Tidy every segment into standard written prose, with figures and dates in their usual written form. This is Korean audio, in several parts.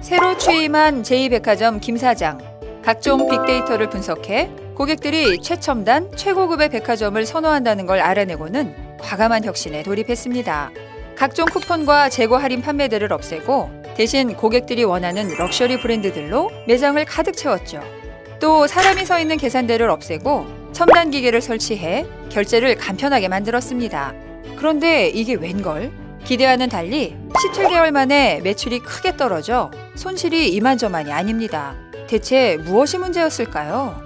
새로 취임한 제2백화점 김 사장. 각종 빅데이터를 분석해 고객들이 최첨단, 최고급의 백화점을 선호한다는 걸 알아내고는 과감한 혁신에 돌입했습니다. 각종 쿠폰과 재고 할인 판매들을 없애고 대신 고객들이 원하는 럭셔리 브랜드들로 매장을 가득 채웠죠. 또 사람이 서 있는 계산대를 없애고 첨단 기계를 설치해 결제를 간편하게 만들었습니다. 그런데 이게 웬걸? 기대와는 달리 17개월 만에 매출이 크게 떨어져 손실이 이만저만이 아닙니다. 대체 무엇이 문제였을까요?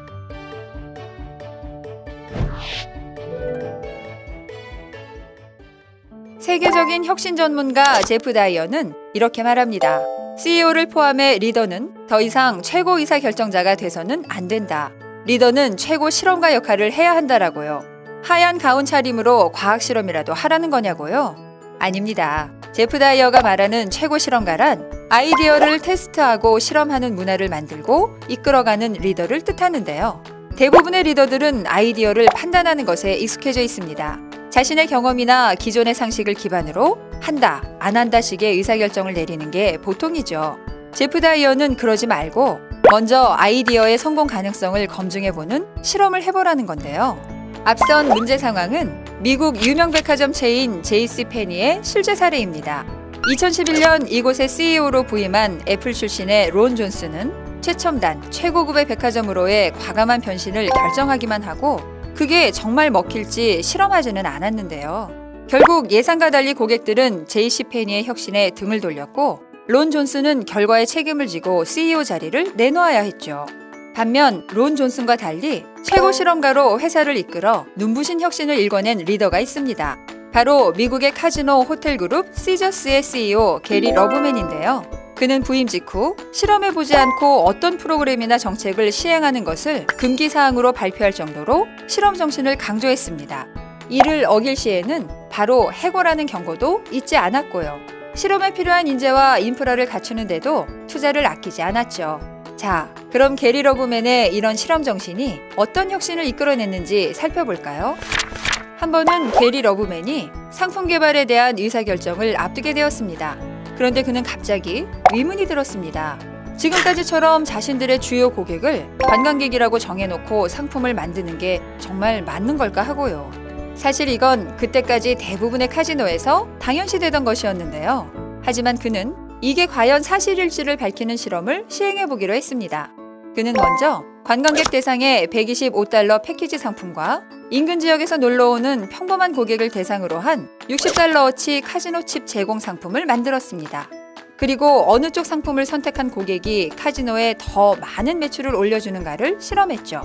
세계적인 혁신 전문가 제프 다이어는 이렇게 말합니다. CEO를 포함해 리더는 더 이상 최고 의사결정자가 돼서는 안 된다. 리더는 최고 실험가 역할을 해야 한다라고요. 하얀 가운 차림으로 과학 실험이라도 하라는 거냐고요? 아닙니다. 제프 다이어가 말하는 최고 실험가란 아이디어를 테스트하고 실험하는 문화를 만들고 이끌어가는 리더를 뜻하는데요. 대부분의 리더들은 아이디어를 판단하는 것에 익숙해져 있습니다. 자신의 경험이나 기존의 상식을 기반으로 한다, 안 한다식의 의사결정을 내리는 게 보통이죠. 제프 다이어는 그러지 말고 먼저 아이디어의 성공 가능성을 검증해보는 실험을 해보라는 건데요. 앞선 문제 상황은 미국 유명 백화점 체인 JCPenney의 실제 사례입니다. 2011년 이곳의 CEO로 부임한 애플 출신의 론 존슨은 최첨단, 최고급의 백화점으로의 과감한 변신을 결정하기만 하고 그게 정말 먹힐지 실험하지는 않았는데요. 결국 예상과 달리 고객들은 JCPenney의 혁신에 등을 돌렸고 론 존슨은 결과에 책임을 지고 CEO 자리를 내놓아야 했죠. 반면 론 존슨과 달리 최고 실험가로 회사를 이끌어 눈부신 혁신을 일궈낸 리더가 있습니다. 바로 미국의 카지노 호텔 그룹 시저스의 CEO 게리 러브맨인데요. 그는 부임 직후 실험해보지 않고 어떤 프로그램이나 정책을 시행하는 것을 금기사항으로 발표할 정도로 실험 정신을 강조했습니다. 이를 어길 시에는 바로 해고라는 경고도 잊지 않았고요. 실험에 필요한 인재와 인프라를 갖추는데도 투자를 아끼지 않았죠. 자, 그럼 게리 러브맨의 이런 실험 정신이 어떤 혁신을 이끌어냈는지 살펴볼까요? 한 번은 게리 러브맨이 상품 개발에 대한 의사결정을 앞두게 되었습니다. 그런데 그는 갑자기 의문이 들었습니다. 지금까지처럼 자신들의 주요 고객을 관광객이라고 정해놓고 상품을 만드는 게 정말 맞는 걸까 하고요. 사실 이건 그때까지 대부분의 카지노에서 당연시되던 것이었는데요. 하지만 그는 이게 과연 사실일지를 밝히는 실험을 시행해보기로 했습니다. 그는 먼저 관광객 대상의 $125 패키지 상품과 인근 지역에서 놀러오는 평범한 고객을 대상으로 한 $60어치 카지노 칩 제공 상품을 만들었습니다. 그리고 어느 쪽 상품을 선택한 고객이 카지노에 더 많은 매출을 올려주는가를 실험했죠.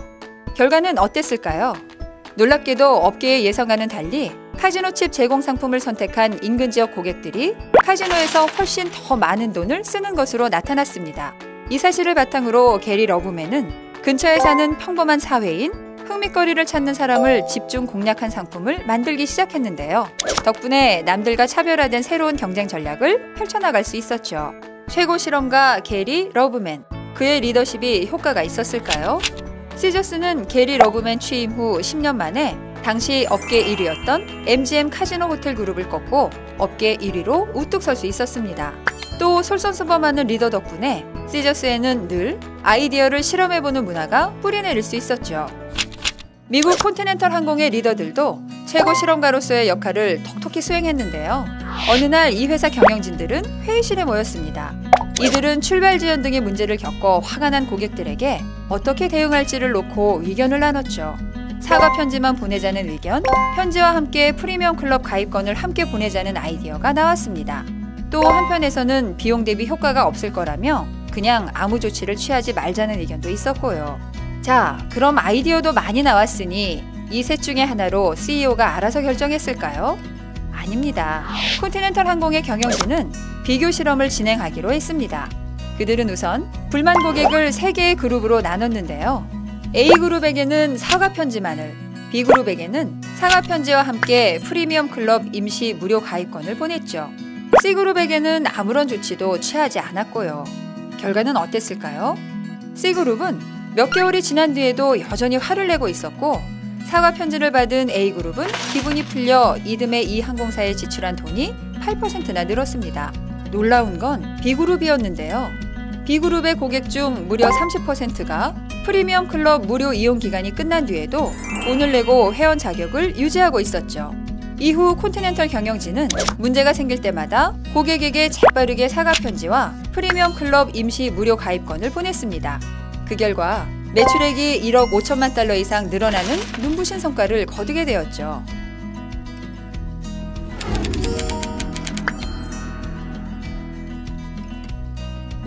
결과는 어땠을까요? 놀랍게도 업계의 예상과는 달리 카지노 칩 제공 상품을 선택한 인근 지역 고객들이 카지노에서 훨씬 더 많은 돈을 쓰는 것으로 나타났습니다. 이 사실을 바탕으로 게리 러브맨은 근처에 사는 평범한 사회인, 흥미거리를 찾는 사람을 집중 공략한 상품을 만들기 시작했는데요. 덕분에 남들과 차별화된 새로운 경쟁 전략을 펼쳐나갈 수 있었죠. 최고 실험가 게리 러브맨, 그의 리더십이 효과가 있었을까요? 시저스는 게리 러브맨 취임 후 10년 만에 당시 업계 1위였던 MGM 카지노 호텔 그룹을 꺾고 업계 1위로 우뚝 설 수 있었습니다. 또 솔선수범하는 리더 덕분에 시저스에는 늘 아이디어를 실험해보는 문화가 뿌리내릴 수 있었죠. 미국 콘티넨털 항공의 리더들도 최고 실험가로서의 역할을 톡톡히 수행했는데요. 어느 날 이 회사 경영진들은 회의실에 모였습니다. 이들은 출발 지연 등의 문제를 겪어 화가 난 고객들에게 어떻게 대응할지를 놓고 의견을 나눴죠. 사과 편지만 보내자는 의견, 편지와 함께 프리미엄 클럽 가입권을 함께 보내자는 아이디어가 나왔습니다. 또 한편에서는 비용 대비 효과가 없을 거라며 그냥 아무 조치를 취하지 말자는 의견도 있었고요. 자, 그럼 아이디어도 많이 나왔으니 이 셋 중에 하나로 CEO가 알아서 결정했을까요? 아닙니다. 콘티넨털 항공의 경영진은 비교 실험을 진행하기로 했습니다. 그들은 우선 불만 고객을 3개의 그룹으로 나눴는데요. A그룹에게는 사과 편지만을, B그룹에게는 사과 편지와 함께 프리미엄 클럽 임시 무료 가입권을 보냈죠. C그룹에게는 아무런 조치도 취하지 않았고요. 결과는 어땠을까요? C그룹은 몇 개월이 지난 뒤에도 여전히 화를 내고 있었고 사과 편지를 받은 A그룹은 기분이 풀려 이듬해 이 항공사에 지출한 돈이 8%나 늘었습니다. 놀라운 건 B그룹이었는데요. B그룹의 고객 중 무려 30%가 프리미엄 클럽 무료 이용 기간이 끝난 뒤에도 돈을 내고 회원 자격을 유지하고 있었죠. 이후 콘티넨털 경영진은 문제가 생길 때마다 고객에게 재빠르게 사과 편지와 프리미엄 클럽 임시 무료 가입권을 보냈습니다. 그 결과 매출액이 1억 5천만 달러 이상 늘어나는 눈부신 성과를 거두게 되었죠.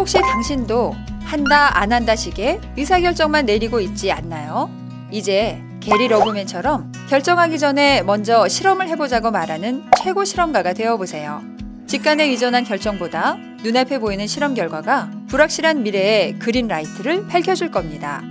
혹시 당신도 한다 안 한다 식의 의사결정만 내리고 있지 않나요? 이제 게리 러브맨처럼 결정하기 전에 먼저 실험을 해보자고 말하는 최고 실험가가 되어보세요. 직관에 의존한 결정보다 눈앞에 보이는 실험 결과가 불확실한 미래의 그린라이트를 밝혀줄 겁니다.